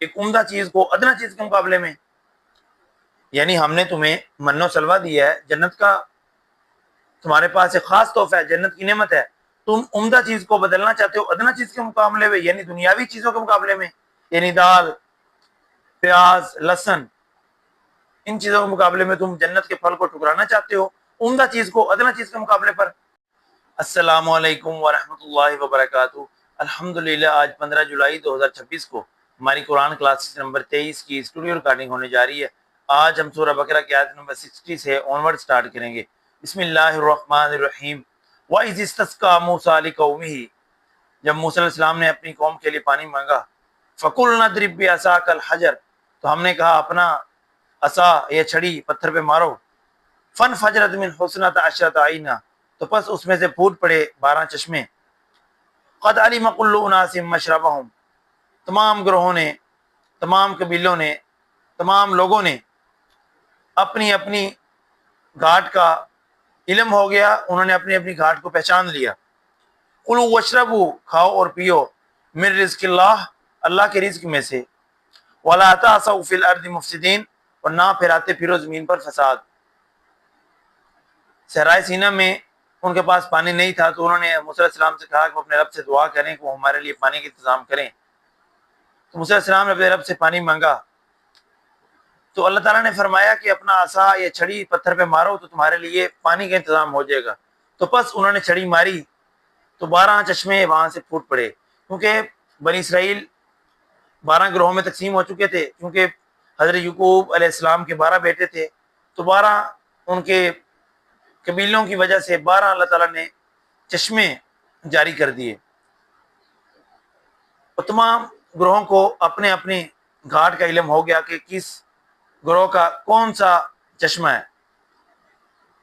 ایک عمدہ چیز کو ادنا چیز کے مقابلے میں، یعنی ہم نے تمہیں من و سلوہ دیا ہے، جنت کا تمہارے پاس ایک خاص تحفہ ہے، جنت کی نعمت ہے، تم عمدہ چیز کو بدلنا چاہتے ہو ادنا چیز کے مقابلے میں، یعنی دنیاوی چیزوں کے مقابلے میں، یعنی دال، پیاز، لہسن، ان چیزوں کے مقابلے میں تم جنت کے پھل کو ٹکرانا چاہتے ہو عمدہ چیز کو ادنا چیز کے مقابلے پر۔ السلام علیکم ورحمۃ اللہ وبرکاتہ۔ الحمدللہ آج 15 جولائی 2026 کو ہماری قرآن کلاسز نمبر 23 کی اسٹوڈیو ریکارڈنگ ہونے جا رہی ہے۔ آج ہم سورہ بقرہ کی آیت نمبر 60 سے آنورڈ سٹارٹ کریں گے۔ بسم اللہ الرحمن الرحیم۔ وَإِذِ اسْتَسْقَىٰ مُوسَىٰ لِقَوْمِهِ، جب موسیٰ علیہ السلام نے اپنی قوم کے لیے پانی مانگا، فَقُلْنَا اضْرِب بِعَصَاكَ الْحَجَرَ، تو ہم نے کہا اپنا عصا یا چھڑی پتھر پہ مارو، فَانْفَجَرَتْ مِنْ حُسْنَةَ عَشْرَةَ عَيْنًا، تو پس اس میں سے پھوٹ پڑے 12 چشمے، قَدْ عَلِمَ كُلُّ أُنَاسٍ مَشْرَبَهُمْ، تمام گروہوں نے، تمام قبیلوں نے، تمام لوگوں نے اپنی اپنی گھاٹ کا علم ہو گیا، انہوں نے اپنی اپنی گھاٹ کو پہچان لیا۔ قُلُوا وَاشْرَبُوا، کھاؤ اور پیو، من رزق اللہ، اللہ کے رزق میں سے، وَلَا تَعْثَوْا فِي الْأَرْضِ مُفْسِدِينَ، اور نہ پھیراتے پھرو زمین پر فساد۔ صحرائے سینا میں ان کے پاس پانی نہیں تھا، تو انہوں نے موسیٰ علیہ السلام سے کہا کہ وہ اپنے رب سے دعا کریں کہ وہ ہمارے لیے پانی کا انتظام کریں۔ تو موسیٰ علیہ السلام نے اپنے رب سے پانی مانگا، تو اللہ تعالیٰ نے فرمایا کہ اپنا عصا یا چھڑی پتھر پہ مارو تو تمہارے لیے پانی کا انتظام ہو جائے گا۔ تو پس انہوں نے چھڑی ماری تو 12 چشمے وہاں سے پھوٹ پڑے، کیونکہ بنی اسرائیل 12 گروہوں میں تقسیم ہو چکے تھے، کیونکہ حضرت یعقوب علیہ السلام کے 12 بیٹے تھے، تو 12 ان کے قبیلوں کی وجہ سے 12 اللہ تعالیٰ نے چشمے جاری کر دیے، اور تمام گروہوں کو اپنے اپنے گھاٹ کا علم ہو گیا کہ کس گروہ کا کون سا چشمہ ہے،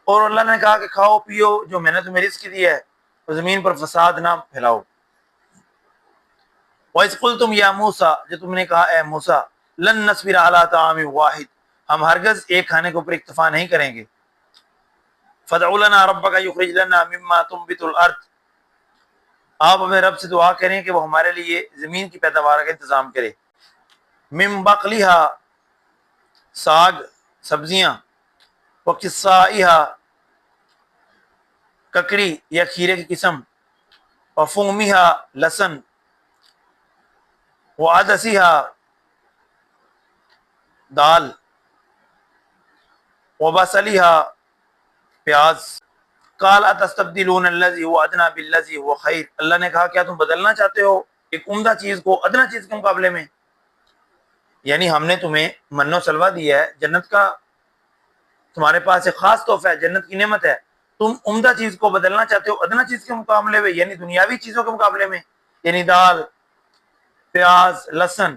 اور اللہ نے کہا کہ کھاؤ پیو جو میں نے تمہیں رزق دیا ہے، اور زمین پر فساد نہ پھیلاؤ۔ وَإِذْ قُلْتُمْ يَا مُوسَىٰ، جو تم نے کہا اے موسیٰ، لَن نَّصْبِرَ عَلَىٰ طَعَامٍ وَاحِدٍ، ہم ہرگز ایک کھانے کے اوپر اکتفا نہیں کریں گے، فَادْعُ لَنَا رَبَّكَ يُخْرِجْ لَنَا مِمَّا تُنبِتُ الْأَرْضُ، آپ اپنے رب سے دعا کریں کہ وہ ہمارے لیے زمین کی پیداوار کا انتظام کرے، مِن بَقْلِهَا، ساگ سبزیاں، وَقِثَّائِهَا، ککڑی یا کھیرے کی قسم، وَفُومِهَا، لہسن، وَعَدَسِهَا، دال، وَبَصَلِهَا، پیاز۔ قال اتستبدلون الذی هو ادنی بالذی هو خیر، اللہ نے کہا کیا تم بدلنا چاہتے ہو ایک عمدہ چیز کو ادنا چیز کے مقابلے میں، یعنی ہم نے تمہیں من و سلوہ دیا ہے، جنت کا تمہارے پاس ایک خاص تحفہ ہے، جنت کی نعمت ہے، تم عمدہ چیز کو بدلنا چاہتے ہو ادنا چیز کے مقابلے میں، یعنی دنیاوی چیزوں کے مقابلے میں، یعنی دال، پیاز، لہسن،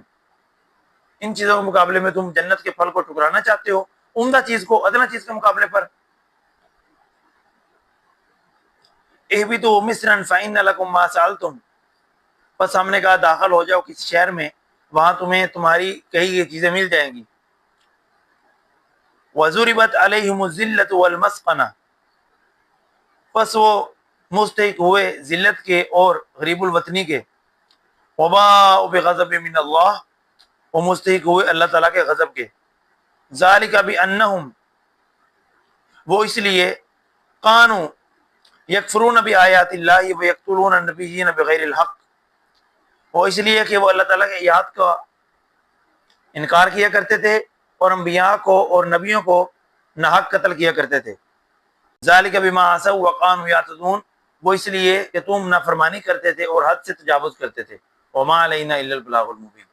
ان چیزوں کے مقابلے میں تم جنت کے پھل کو ٹکرانا چاہتے ہو عمدہ چیز کو ادنا چیز کے مقابلے پر۔ اہبطوا مصرا فإن لكم ما سألتم، بس ہم نے کہا داخل ہو جاؤ کسی شہر میں، وہاں تمہیں تمہاری کہی گئی چیزیں مل جائیں گی۔ وضربت علیہم الذلۃ والمسکنہ، بس وہ مستحق ہوئے ذلت کے اور غریب الوطنی کے، وباءوا بغضب من اللہ، وہ مستحق ہوئے اللہ تعالیٰ کے غضب کے، ذالک بانہم، وہ اس لیے، قانوا یکفرون بآیات اللہ ویقتلون النبیین بغیر الحق، وہ اس لیے کہ وہ اللہ تعالیٰ کے آیات کا انکار کیا کرتے تھے اور انبیاء کو اور نبیوں کو ناحق قتل کیا کرتے تھے۔ ذالک بما عصوا وکانوا یعتدون، وہ اس لیے کہ تم نافرمانی کرتے تھے اور حد سے تجاوز کرتے تھے۔ وما علینا الا البلاغ المبین۔